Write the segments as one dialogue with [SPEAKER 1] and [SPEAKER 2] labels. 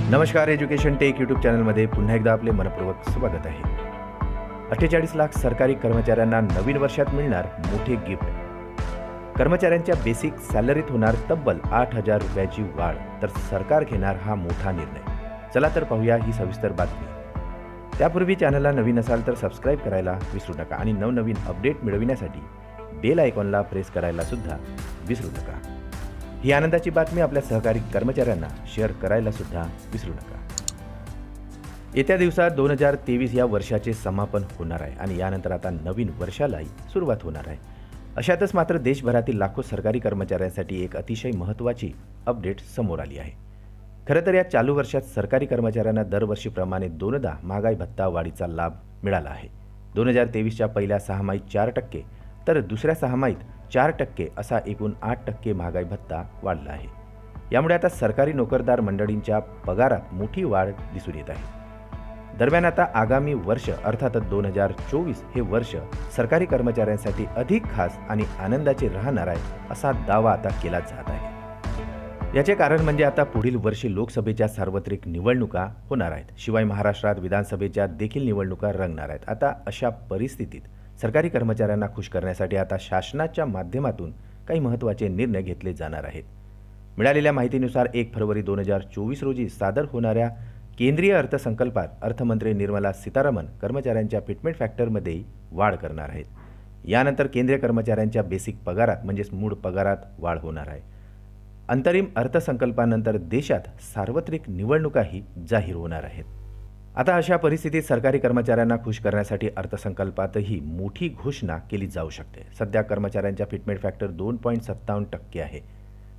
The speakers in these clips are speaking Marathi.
[SPEAKER 1] नमस्कार, एज्युकेशन टेक यूट्यूब चॅनलमध्ये पुन्हा एकदा आपले मनपूर्वक स्वागत आहे. 48 लाख सरकारी कर्मचाऱ्यांना नवीन वर्षात मिळणार मोठे गिफ्ट. कर्मचाऱ्यांच्या बेसिक सॅलरीत होणार तब्बल 8,000 रुपयाची वाढ, तर सरकार घेणार हा मोठा निर्णय. चला तर पाहूया ही सविस्तर बातमी. त्यापूर्वी चॅनलला नवीन असाल तर सबस्क्राईब करायला विसरू नका आणि नवनवीन अपडेट मिळविण्यासाठी बेल आयकॉनला प्रेस करायला सुद्धा विसरू नका. ही आनंदाची बातमी आपल्या सहकारी कर्मचाऱ्यांना शेअर करायला सुद्धा विसरू नका. येत्या दिवसात 2023 या वर्षाचे समापन होणार आहे आणि यानंतर आता नवीन वर्षालाही सुरुवात होणार आहे. अशातच मात्र देशभरातील लाखो सरकारी कर्मचाऱ्यांसाठी एक अतिशय महत्त्वाची अपडेट समोर आली आहे. खरं तर या चालू वर्षात सरकारी कर्मचाऱ्यांना दरवर्षीप्रमाणे 2दा महागाई भत्ता वाढीचा लाभ मिळाला आहे. 2023च्या पहिल्या सहामाहीत 4% तर दुसऱ्या सहामाहीत 4% असा एकूण 8% महागाई भत्ता वाढला आहे. यामुळे आता सरकारी नोकरदार मंडळींच्या पगारात मोठी वाढ दिसून येत आहे. दरम्यान आता आगामी वर्ष अर्थातच 2024 हे वर्ष सरकारी कर्मचाऱ्यांसाठी अधिक खास आणि आनंदाचे राहणार आहे असा दावा आता केला जात आहे. याचे कारण म्हणजे आता पुढील वर्षी लोकसभेच्या सार्वत्रिक निवडणुका होणार आहेत. शिवाय महाराष्ट्रात विधानसभेच्या देखील निवडणुका रंगणार आहेत. आता अशा परिस्थितीत सरकारी कर्मचाऱ्यांना खुश करण्यासाठी आता शासनाच्या माध्यमातून काही महत्त्वाचे निर्णय घेतले जाणार आहेत. मिळालेल्या माहितीनुसार 1 फरवरी 2024 रोजी सादर होणाऱ्या केंद्रीय अर्थसंकल्पात अर्थमंत्री निर्मला सीतारामन कर्मचाऱ्यांच्या फिटमेंट फॅक्टरमध्ये वाढ करणार आहेत. यानंतर केंद्रीय कर्मचाऱ्यांच्या बेसिक पगारात म्हणजेच मूळ पगारात वाढ होणार आहे. अंतरिम अर्थसंकल्पानंतर देशात सार्वत्रिक निवडणुकाही जाहीर होणार आहेत. आता अशा परिस्थितीत सरकारी कर्मचाऱ्यांना खुश करण्यासाठी अर्थसंकल्पातही मोठी घोषणा केली जाऊ शकते. सध्या कर्मचाऱ्यांच्या फिटमेंट फॅक्टर 2.57% आहे.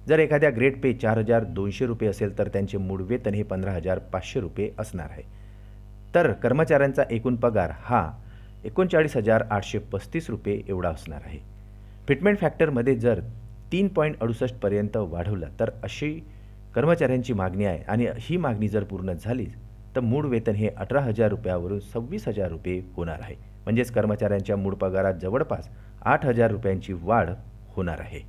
[SPEAKER 1] जर एखाद्या ग्रेड पे 4,200 रुपये असेल तर त्यांचे मूळ वेतन हे 15,500 रुपये असणार आहे. तर कर्मचाऱ्यांचा एकूण पगार हा 39,835 रुपये एवढा असणार आहे. फिटमेंट फॅक्टरमध्ये जर 3.68 पर्यंत वाढवलं तर अशी कर्मचाऱ्यांची मागणी आहे आणि ही मागणी जर पूर्ण झाली तर मूळ वेतन हे 18,000 रुपयावरून 26,000 रुपये होणार आहे. म्हणजेच कर्मचाऱ्यांच्या मूळ पगारात जवळपास 8,000 रुपयांची वाढ होणार आहे.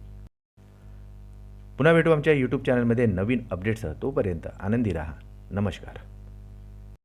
[SPEAKER 1] पुन्हा भेटू आमच्या यूट्यूब चॅनलमध्ये नवीन अपडेट्ससह. तोपर्यंत आनंदी राहा. नमस्कार.